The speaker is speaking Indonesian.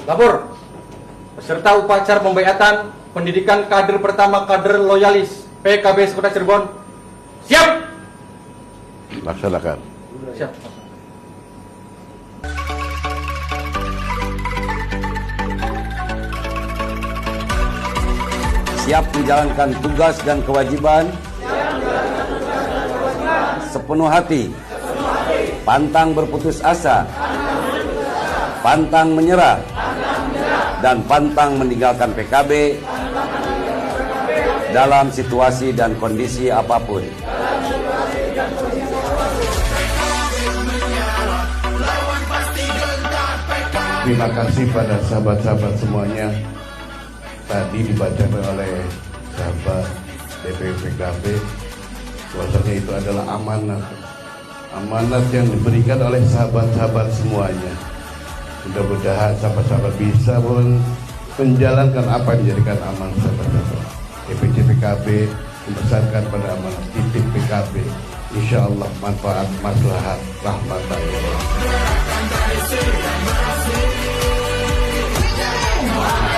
Lapor. Peserta upacara pembaiatan pendidikan kader pertama kader loyalis PKB Kota Cirebon. Siap. Laksanakan. Siap. Siap menjalankan tugas dan kewajiban sepenuh hati, pantang berputus asa, pantang menyerah, dan pantang meninggalkan PKB dalam situasi dan kondisi apapun. Terima kasih pada sahabat-sahabat semuanya. Tadi dibacakan oleh sahabat DPP PKB bahwasanya itu adalah amanat. Amanat yang diberikan oleh sahabat-sahabat semuanya. Mudah-mudahan sahabat-sahabat bisa menjalankan apa yang dijadikan amanat sahabat-sahabat. DPC PKB membesarkan pada amanat titik PKB. Insya Allah manfaat, maslahat, rahmatan. Allah.